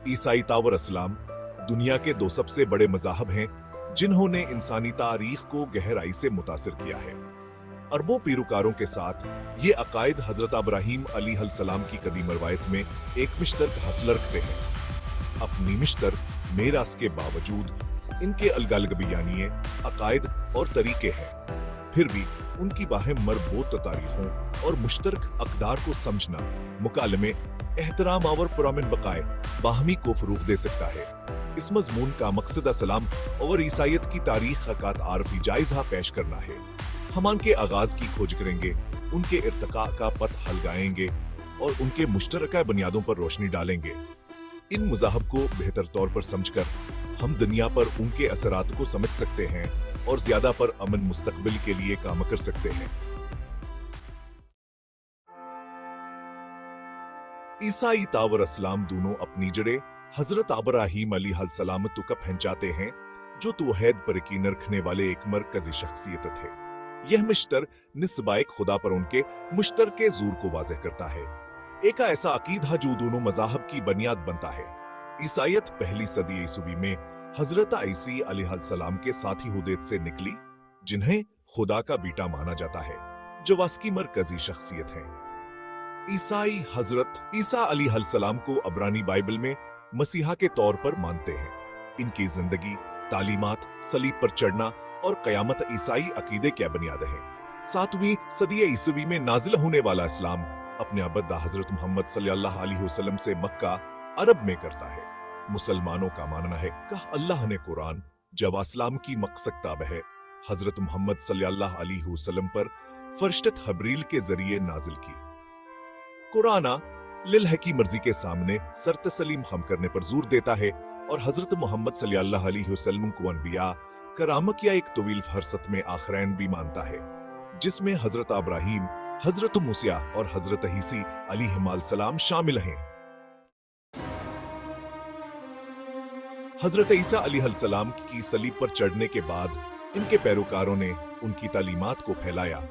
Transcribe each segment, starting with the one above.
ईसाईयत और इस्लाम दुनिया के दो सबसे बड़े मज़ाहब हैं जिन्होंने इंसानी तारीख को गहराई से मुतासिर किया है। अरबों पैरोकारों के साथ ये अकायद हजरत इब्राहीम अलैहिस्सलाम की कदीम रवायत में एक मुश्तरक हसल रखते हैं। अपनी मुश्तरक मेरास के बावजूद इनके अलग-अलग बयानिए, अकायद और तरीके हैं, फिर भी उनकी बाहें मरबूत तारीखों और मुश्तरक अक़दार को समझना मुकालमे, एहतराम और पुरअमन बकाए बाहमी को फ़रोग़ दे सकता है। इस मज़मून का मकसद इस्लाम और ईसाईयत की तारीख का आरफी जायज़ा पेश करना है। हम उनके आगाज़ की खोज करेंगे, उनके इर्तिका का पथ हलगाएंगे और उनके मुश्तरका बुनियादों पर रोशनी डालेंगे। इन मज़ाहब को बेहतर तौर पर समझकर हम दुनिया पर उनके असरात को समझ सकते हैं और ज़्यादा पर अमन मुस्तकबिल के लिए काम कर सकते हैं। ईसाईयत और इस्लाम दोनों अपनी जड़ें हजरत इब्राहीम अलैहिस्सलाम तक पहुंचाते हैं, जो तौहीद पर यकीन रखने वाले एक मरकजी शख्सियत थे। यह मुश्तर निस्बाए खुदा पर उनके मुश्तरके ज़ूर को वाज़ेह करता है, एक ऐसा अकीदा जो दोनों मज़ाहब की बुनियाद बनता है। ईसाईयत पहली सदी ईसवी में हजरत ईसा अलैहिस्सलाम के साथी हुदैत से निकली, जिन्हें खुदा का बेटा माना जाता है, जो वास्की मरकजी शख्सियत है। ईसाई हजरत ईसा अलैहिस्सलाम को अब्रानी बाइबल में मसीहा के तौर पर मानते हैं। इनकी जिंदगी, तालीमात, सलीब पर चढ़ना और कयामत ईसाई अकीदे की बुनियाद है। 7वीं सदी ईसवी में नाजिल होने वाला इस्लाम अपने अब्दा हजरत मोहम्मद सल्लल्लाहु अलैहि वसल्लम से मक्का अरब में करता है। मुसलमानों का मानना है कि अल्लाह ने कुरान, जब इस्लाम की मकसद है, हजरत मोहम्मद सल्लल्लाहु अलैहि वसल्लम पर फरिश्तत हबरील के जरिए नाजिल की। कुरान लिल्लाह की मर्जी के सामने सर तस्लीम खम करने पर जोर देता है और हजरत मोहम्मद सल्लल्लाहु अलैहि वसल्लम को अनबिया, करामत या एक तवील फहरसत में आखिरैन भी मानता है, जिसमें हजरत इब्राहीम, हजरत मूसा और हजरत ईसा अलैहिस्सलाम शामिल हैं। हजरत ईसा अलैहिस्सलाम की सलीब पर चढ़ने के बाद इनके पैरोकारों ने उनकी तालीमात को फैलाया।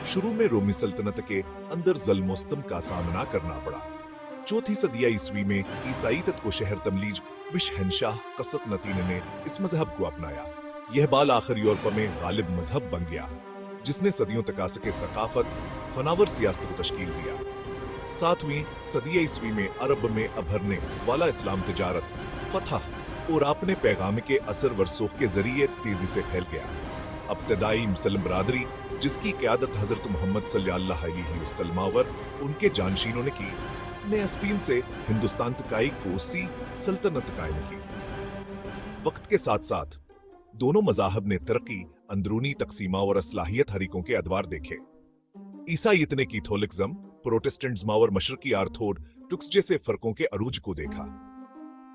शुरू में रोमी सल्तनत के अंदर ज़ुल्म-ओ-सितम का सामना करना पड़ा। चौथी सदी ईसवी में ईसाईयत को शहर तमलीज शहनशाह क़स्तंतीन ने इस मजहब को अपनाया। यह बाल आखिर यूरोप में गालिब मजहब बन गया, जिसने सदियों तक के सकाफत, फनावर सियासत को तश्कील दिया। 7वीं सदी ईसवी में अरब में अभरने वाला इस्लाम तिजारत, फतह और अपने पैगाम के असर वरसूख के जरिए तेजी से फैल गया। इब्तदाई मुसलमान बरादरी, जिसकी क़यादत हजरत मोहम्मद सल्लल्लाहु अलैहि वसल्लम और उनके जानशीनों ने की, ने स्पेन से हिंदुस्तान तक एक कोसी सल्तनत कायम की। वक्त के साथ साथ दोनों मज़ाहब ने तरक्की, अंदरूनी तकसीमा और असलाहियत हरीकों के अदवार देखे। ईसाईयत ने कैथोलिकिज्म, प्रोटेस्टेंटिज्म और मशरकी ऑर्थोडॉक्स जैसे फर्कों के अरूज को देखा।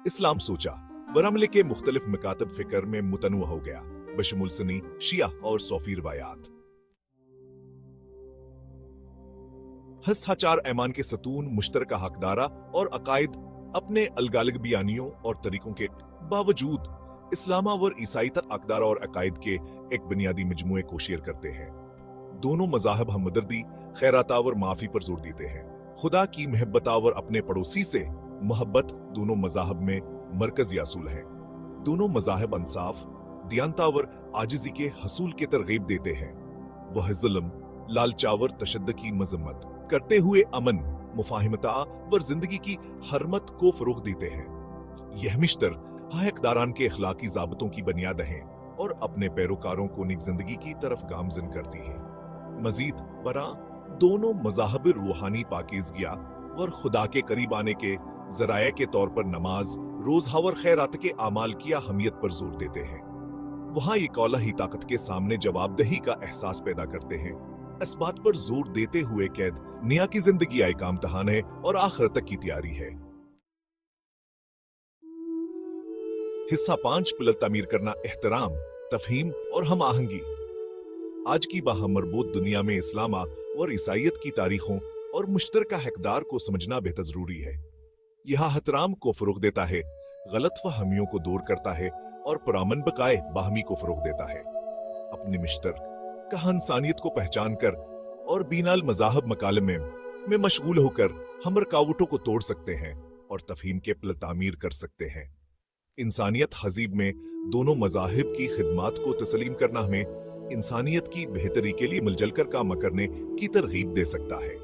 इस्लाम सोचा वरमले के मुख्तलिफ मकातब फिक्र में मुतनवा हो गया, बशमुल सुन्नी, शिया और सूफी रिवायात। हचार ऐमान के सतून, मुश्तरका हकदारा और अकायद अपने अलग-अलग बयानियों और तरीकों के बावजूद इस्लाम और ईसाईयत अक़दार और अकायद के एक बुनियादी मजमूए को शेयर करते हैं। दोनों मज़ाहब हमदर्दी, खैरात और माफ़ी पर जोर देते हैं। खुदा की महब्बत और अपने पड़ोसी से मोहब्बत दोनों मज़ाहब में मरकज़ी असूल हैं। दोनों मज़ाहब इंसाफ, दियानता और आजिज़ी के हसूल की तरगीब देते हैं। वह ज़ुल्म, लालचावर तशद्दुद की मज़म्मत करते हुए अमन, मुफाहिमता और जिंदगी की हरमत को फ़रोग़ देते हैं। यह मिश्तर हक़दारान के अखलाकी ज़ाबतों की बुनियाद हैं और अपने पैरोकारों को नेक जिंदगी की तरफ गामज़न करती है। मज़ीद बरा दोनों मज़ाहब रूहानी पाकीज़गिया और खुदा के करीब आने के ज़राए के तौर पर नमाज, रोज़ा और खैरात के आमाल की अहमियत पर जोर देते हैं। वहाँ ये कौला ही ताकत के सामने जवाबदेही का एहसास पैदा करते हैं। इस बात पर जोर देते हुए कैद निया की जिंदगी एक इम्तिहान है और आखिर तक की तैयारी है। हिस्सा 5 पिलर तामीर करना, एहतराम, तफहीम और हम आहंगी। आज की बाहमरबूत दुनिया में इस्लाम और ईसाईयत की तारीखों और मुश्तरका हकदार को समझना बेहद जरूरी है। यह एहतराम को फरोग देता है, गलत फहमियों को दूर करता है और पुरअमन बकाए बाहमी को फरोग देता है। अपनी मुश्तरक कहा इंसानियत को पहचान कर और बीनाल मज़ाहब मकालमे में मशगूल होकर हम रुकावटों को तोड़ सकते हैं और तफहीम के पल तामीर कर सकते हैं। इंसानियत हजीब में दोनों मज़ाहिब की खिदमात को तस्लीम करना हमें इंसानियत की बेहतरी के लिए मिलजुल कर काम करने की तरगीब दे सकता है।